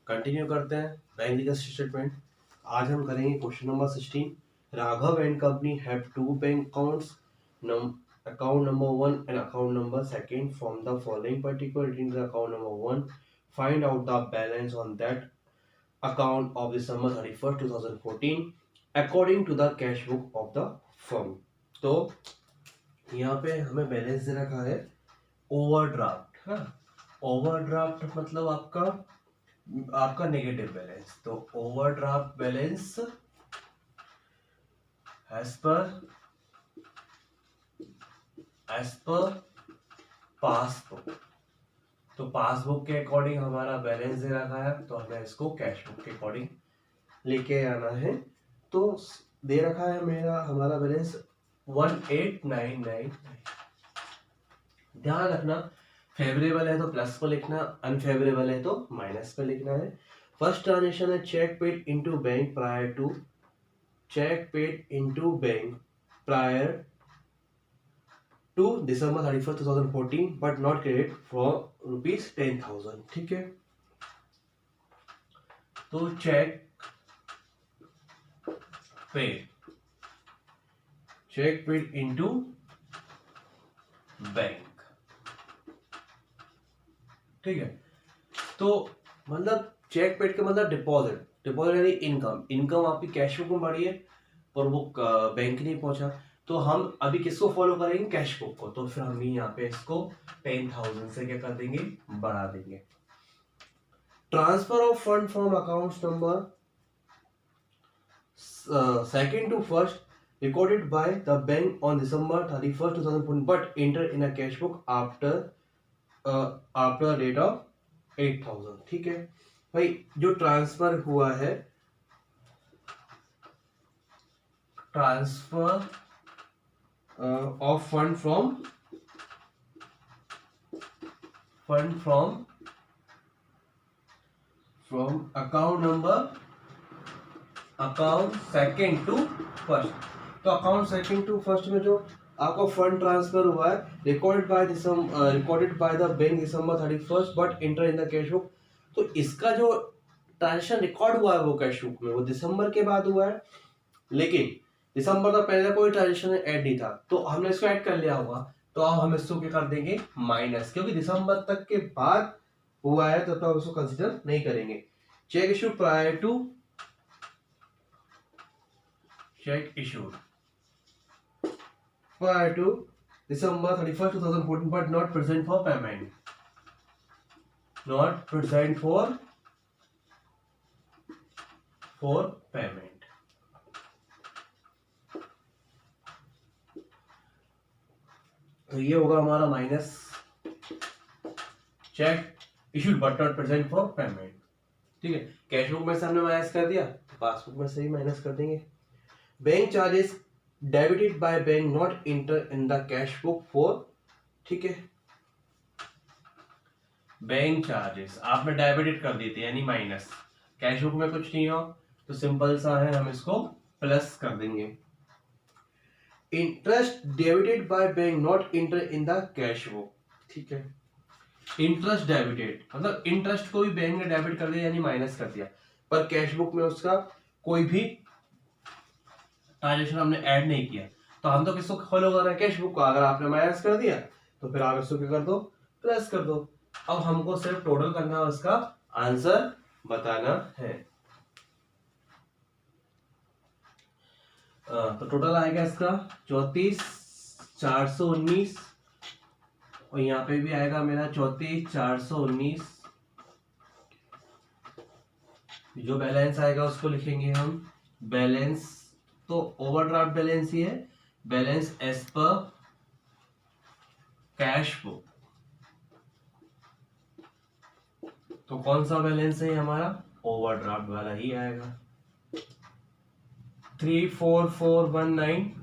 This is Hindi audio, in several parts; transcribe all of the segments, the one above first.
कंटिन्यू करते हैं बैंक लीगल स्टेटमेंट। आज हम करेंगे question number 16। Raghav and company have two bank accounts, account number 1 and account number 2 from the following particular in the account number 1, find out the balance on that account of December 31st 2014 according to the cash book of the firm। तो यहाँ पे हमें बैलेंस दे रखा है ओवरड्राफ्ट। हाँ, ओवरड्राफ्ट मतलब आपका नेगेटिव बैलेंस। तो overdraft balance as per passbook. तो पासबुक के अकॉर्डिंग हमारा बैलेंस दे रखा है, तो हमें इसको कैश बुक के अकॉर्डिंग लेके आना है। तो दे रखा है हमारा बैलेंस 18,999। ध्यान रखना, फेवरेबल है तो प्लस को लिखना, अनफेवरेबल है तो माइनस पे लिखना है। फर्स्ट ट्रांजेक्शन है cheque paid into bank prior to December 31st 2014 but not credit for ₹10,000। ठीक है, तो चेक पेड इनटू बैंक। ठीक है, तो मतलब चेक पेड का मतलब डिपॉजिट यानी इनकम आपकी कैश बुक में बढ़ी है और वो बैंक नहीं पहुंचा। तो हम अभी किसको फॉलो करेंगे? कैश बुक को। तो फिर हम यहाँ पे इसको 10,000 से क्या कर देंगे? बढ़ा देंगे। Transfer of fund from account number 2nd to 1st recorded by the bank on December 31st 2014 but entered in a cash book after rate of 8,000। ठीक है भाई, जो ट्रांसफर हुआ है, transfer of fund from account 2nd to 1st। तो अकाउंट 2nd to 1st में जो आपका फंड ट्रांसफर हुआ है recorded by the bank December 31st but enter in the cash book. तो इसका जो ट्रांजेक्शन रिकॉर्ड हुआ है वो कैश बुक में वो दिसंबर के बाद हुआ है, लेकिन दिसंबर का पहले कोई ट्रांजेक्शन ऐड नहीं था, तो हमने इसको ऐड कर लिया होगा। तो अब हम इसको क्या कर देंगे? माइनस, क्योंकि दिसंबर तक के बाद हुआ है तो हम उसको कंसीडर नहीं करेंगे। Cheque issued prior to December 31st 2014 but not present for payment। तो ये होगा हमारा minus check issued but not present for payment. ठीक है, कैश बुक में से हमने माइनस कर दिया, पासबुक में से ही माइनस कर देंगे। Bank charges debited by bank not inter in the cash book for. ठीक है, बैंक चार्जेस आपने डेबिटेड कर दी थी यानी माइनस, कैश बुक में कुछ नहीं हो तो सिंपल सा है, हम इसको प्लस कर देंगे। Interest debited by bank not inter in the cash book. ठीक है, इंटरेस्ट डेबिटेड मतलब इंटरेस्ट को भी बैंक ने डेबिट कर दिया यानी माइनस कर दिया, पर कैश बुक में उसका कोई भी ट्रांजेक्शन हमने ऐड नहीं किया। तो हम तो किसको फॉलो कर रहे हैं? कैश बुक को। अगर आपने माइनस कर दिया तो फिर आप इसको क्या कर दो? प्लस कर दो। अब हमको सिर्फ टोटल करना है, उसका आंसर बताना है। तो टोटल आएगा इसका 34,419 और यहाँ पे भी आएगा मेरा 34,419। जो बैलेंस आएगा उसको लिखेंगे हम बैलेंस। तो ओवरड्राफ्ट बैलेंस ही है, balance as per cash book. तो कौन सा बैलेंस है हमारा? ओवरड्राफ्ट वाला ही आएगा। 34419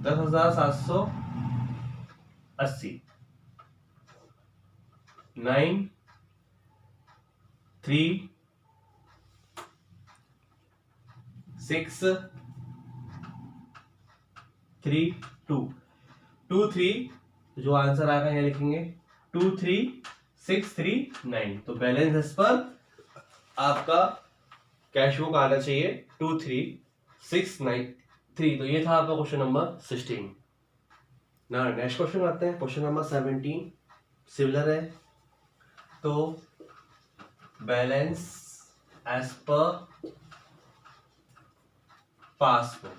10,780 9,3,6,3,2 23। जो आंसर आएगा ये लिखेंगे 23,6,3,2 639। तो बैलेंस एज पर आपका कैश बुक आना चाहिए 23693। तो ये था आपका क्वेश्चन नंबर 16। ना नेक्स्ट क्वेश्चन आते हैं, क्वेश्चन नंबर 17 सिमिलर है। तो बैलेंस एज पर पासबुक,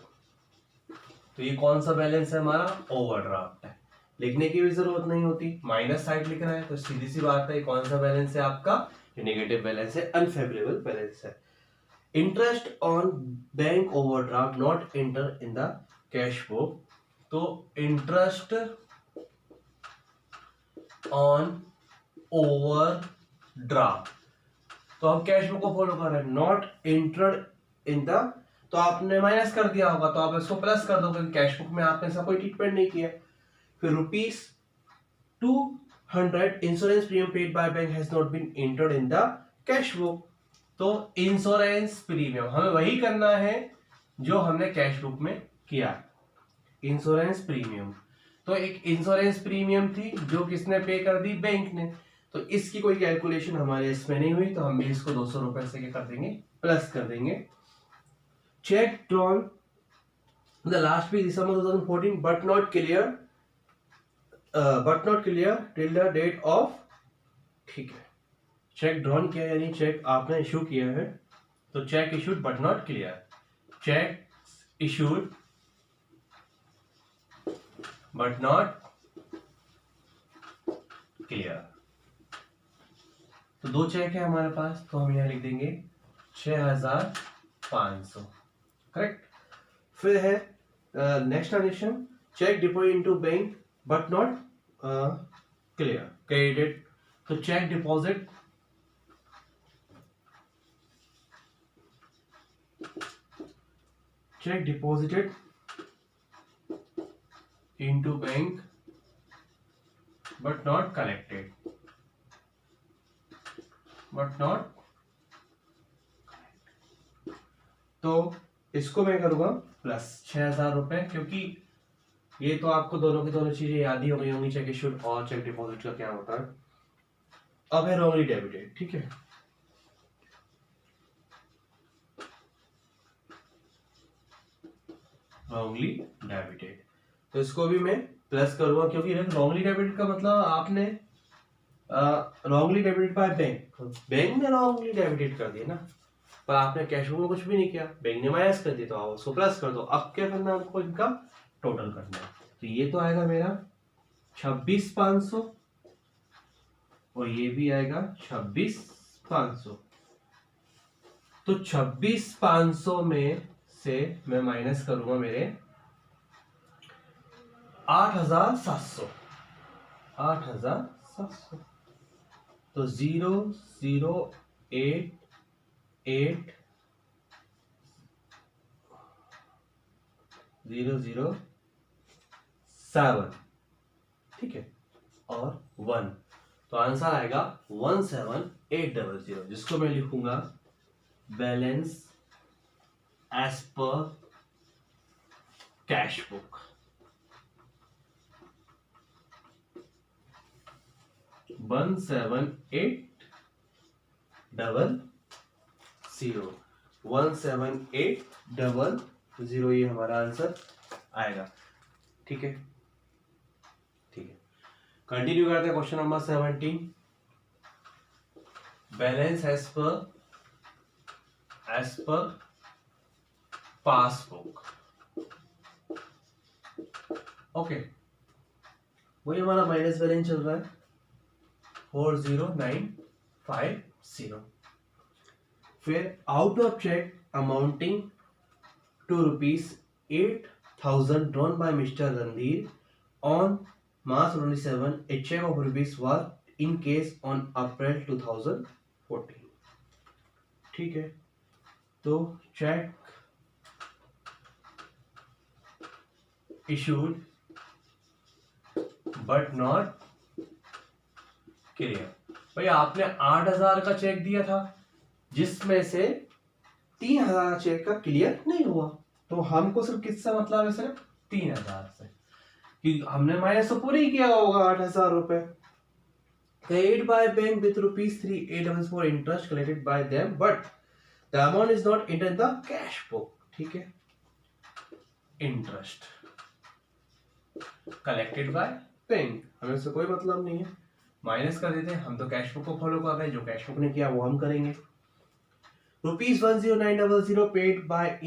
तो ये कौन सा बैलेंस है हमारा, ओवरड्राफ्ट है। लिखने की भी जरूरत नहीं होती, माइनस साइड लिख रहा है तो सीधी सी बात है ये कौन सा बैलेंस है आपका, नेगेटिव बैलेंस है, अनफेवरेबल बैलेंस है। Interest on bank overdraft not enter in the cash book, तो इंटरेस्ट ऑन ओवरड्राफ्ट, तो हम कैश बुक को फॉलो कर रहे हैं, नॉट एंटर्ड इन द, तो आपने माइनस कर दिया होगा तो आप इसको प्लस कर दोगे, कैश बुक में आपने ऐसा कोई ट्रीटमेंट नहीं किया। फिर ₹200 insurance premium paid by bank has not been entered in the cash book, तो इंश्योरेंस प्रीमियम हमें वही करना है जो हमने कैश बुक में किया, इंश्योरेंस प्रीमियम। तो एक इंश्योरेंस प्रीमियम थी जो किसने पे कर दी, बैंक ने, तो इसकी कोई कैलकुलेशन हमारे इसमें नहीं हुई, तो हम भी इसको 200 रुपए से क्या कर देंगे, प्लस कर देंगे। Cheque drawn the last page December 2014 but not clear till the date of, ठीक है, चेक ड्रॉन किया यानी चेक आपने इशू किया है, तो check issued but not clear, check issued but not clear. तो दो चेक है हमारे पास, तो हम यहां लिख देंगे 6500, करेक्ट। फिर है next transaction, cheque deposit into bank but not clear credit, तो cheque deposit check deposited into bank but not collected, तो इसको मैं करूंगा प्लस 6000 रुपए, क्योंकि ये तो आपको दोनों की दोनों चीजें याद ही हो गई होंगी, चेक इशूड और चेक डिपॉजिट का क्या होता है। अब है रॉन्गली डेबिटेड, ठीक है, रॉन्गली डेबिटेड, तो इसको भी मैं प्लस करूंगा, क्योंकि रॉन्गली डेबिटेड का मतलब आपने wrongly debited by bank, bank ने रॉन्गली डेबिटेड कर दिया ना, पर आपने कैश बुक में कुछ भी नहीं किया, बैंक ने माइनस कर दिया, तो आप उसको प्लस कर दो। अब क्या करना है हमको, इनका टोटल करना है, तो ये तो आएगा मेरा 26,500 और ये भी आएगा 26,500, तो 26,500 में से मैं माइनस करूंगा मेरे 8,700, तो 0,088,007, ठीक है, और 1, तो आंसर आएगा 17,800, जिसको मैं लिखूंगा balance as per cash book, one seven eight double zero, ये हमारा आंसर आएगा, ठीक है। कंटिन्यू करते हैं question number 17, balance as per passbook, okay, वही हमारा माइनस बैलेंस चल रहा है 40950, फिर out of cheque amounting to ₹8,000 drawn by mister Randhir on March 27, a check of rupees was in case on April 2014, ठीक है, तो check issued but not clear, भाई आपने 8,000 का चेक दिया था जिसमें से 3,000 चेक का क्लियर नहीं हुआ, तो हमको सिर्फ किससे मतलब है, सिर्फ 3,000 से, कि हमने माइनस तो पूरी किया होगा 8,000 रुपए। paid by bank with rupees 3844 interest collected by them, but the amount is not entered in the cash book. ठीक है, इंटरेस्ट कलेक्टेड बाय बैंक, हमें उससे कोई मतलब नहीं है, माइनस कर देते हैं। हम तो कैश बुक को फॉलो कर रहे हैं, जो कैश बुक ने किया वो हम करेंगे। Rupees 10900 paid by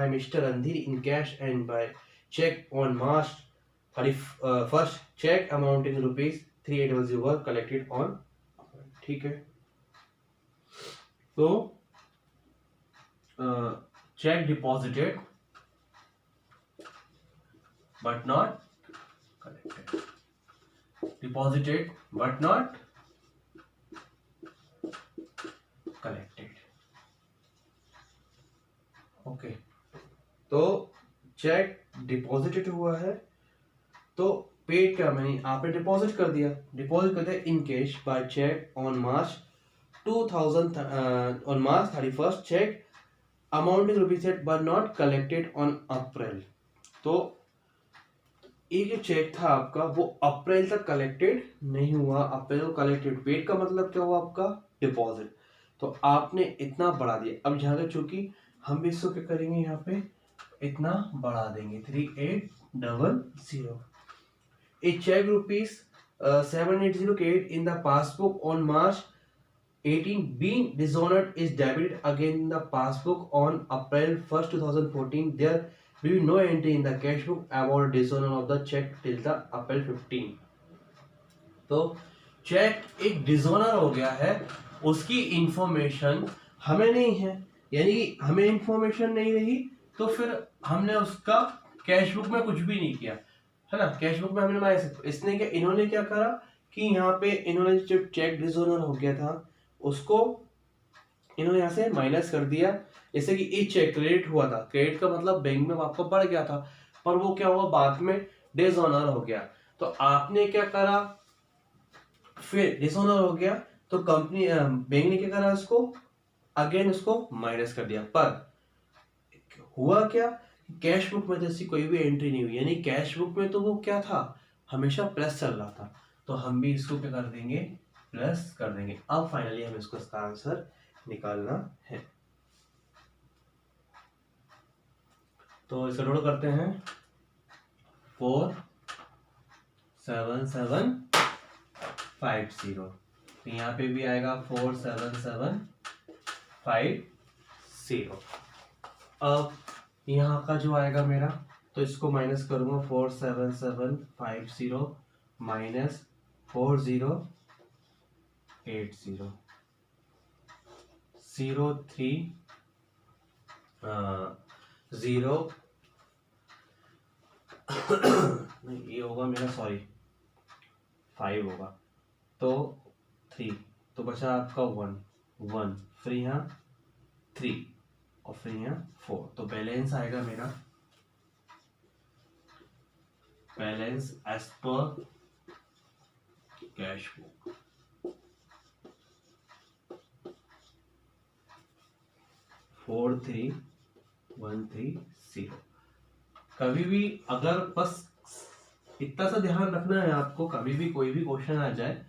Mr. Andhir in cash and by check on March 31st, check amounting rupees 3800 were collected on, ठीक है। तो check deposited but not collected, deposited but not collected, okay. तो चेक डिपॉजिटेड हुआ है, तो पेड क्या मैंने आपने डिपॉजिट कर दिया in cash by cheque on March 31st, cheque amounting rupees but not collected on April. तो ये जो चेक था आपका वो अप्रैल तक कलेक्टेड नहीं हुआ, अप्रैल को कलेक्टेड। पेड का मतलब क्या हुआ आपका, डिपॉजिट। तो आपने इतना बढ़ा दिया, अब यहाँ चूंकि हम भी इसको क्या करेंगे, यहाँ पे इतना बढ़ा देंगे 3800। A cheque rupees 7808 in the passbook on March 18 being dishonored is debited again in the passbook on April 1st, 2014. There will be no entry in the cash book about dishonor of the check till the April 15. तो चेक एक डिसऑनर हो गया है, उसकी इंफॉर्मेशन हमें नहीं है, यानी कि हमें इंफॉर्मेशन नहीं रही, तो फिर हमने उसका कैश बुक में कुछ भी नहीं किया, है ना। कैश बुक में हमने इसने क्या, इन्होंने क्या करा कि यहाँ पे इन्होंने जो चेक डिसऑनर हो गया था उसको इन्होंने यहाँ से माइनस कर दिया। जैसे कि ये चेक क्रेडिट हुआ था, क्रेडिट का मतलब बैंक में आपका बढ़ गया था, पर वो क्या हुआ बाद में डिसऑनर हो गया। तो आपने क्या करा, फिर डिसऑनर हो गया तो कंपनी बैंक ने क्या करा, उसको अगेन उसको माइनस कर दिया। पर हुआ क्या, कैश बुक में जैसी कोई भी एंट्री नहीं हुई, यानी कैश बुक में तो वो क्या था, हमेशा प्लस चल रहा था। तो हम भी इसको क्या कर देंगे, प्लस कर देंगे। अब फाइनली हमें इसको इसका आंसर निकालना है। तो इसे नोट करते हैं, 47750। तो यहाँ पे भी आएगा 47750। अब यहाँ का जो आएगा मेरा, तो इसको माइनस करूंगा, 47750 माइनस 4080 03 नहीं ये होगा मेरा, सॉरी 5 होगा, तो 3, तो बचा आपका 1 फिर यहाँ 3 और फिर यहाँ 4। तो बैलेंस आएगा मेरा, balance as per cash book 43130। कभी भी अगर बस इतना सा ध्यान रखना है आपको, कभी भी कोई भी क्वेश्चन आ जाए,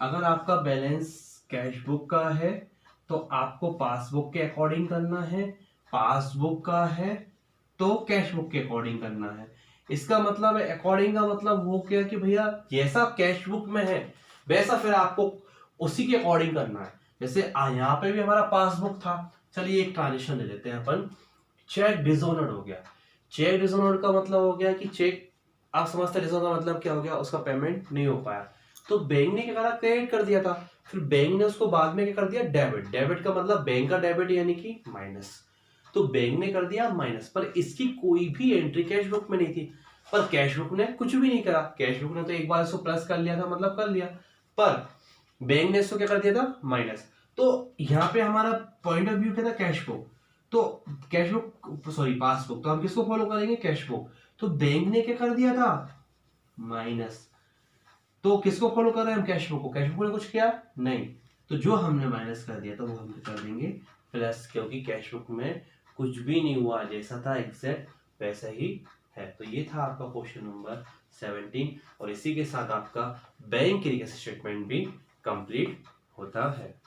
अगर आपका बैलेंस कैश बुक का है तो आपको पासबुक के अकॉर्डिंग करना है, पासबुक का है तो कैश बुक के अकॉर्डिंग करना है। इसका मतलब है अकॉर्डिंग का मतलब वो क्या कि भैया जैसा कैश बुक में है वैसा फिर आपको उसी के अकॉर्डिंग करना है। जैसे यहाँ पे भी हमारा पासबुक था, चलिए एक ट्रांजेक्शन ले लेते हैं अपन, चेक डिसऑनर्ड हो गया। चेक डिसऑनर्ड का मतलब हो गया कि चेक, आप समझते हैं डिसऑनर्ड का मतलब क्या हो गया, उसका पेमेंट नहीं हो पाया, तो बैंक ने क्या करा, क्रेडिट कर दिया था, फिर बैंक ने उसको बाद में क्या कर दिया, डेबिट। डेबिट का मतलब बैंक का डेबिट यानी कि माइनस, तो बैंक ने कर दिया माइनस, पर इसकी कोई भी एंट्री कैश बुक में नहीं थी, पर कैश बुक ने कुछ भी नहीं करा। कैश बुक ने तो एक बार इसको प्लस कर लिया था, मतलब कर लिया, पर बैंक ने इसको क्या कर दिया था, माइनस। तो यहाँ पे हमारा पॉइंट ऑफ व्यू क्या था, कैश बुक, तो कैश बुक सॉरी पासबुक, तो हम किसको फॉलो करेंगे, कैश बुक। तो बैंक ने क्या कर दिया था, माइनस, तो किसको फॉलो कर रहे हैं हम, कैश बुक को। कैश बुक ने कुछ किया नहीं, तो जो हमने माइनस कर दिया था वो हम कर देंगे प्लस, क्योंकि कैश बुक में कुछ भी नहीं हुआ, जैसा था एग्जैक्ट वैसा ही है। तो ये था आपका क्वेश्चन नंबर 17, और इसी के साथ आपका बैंक की रिकॉर्ड स्टेटमेंट भी कंप्लीट होता है।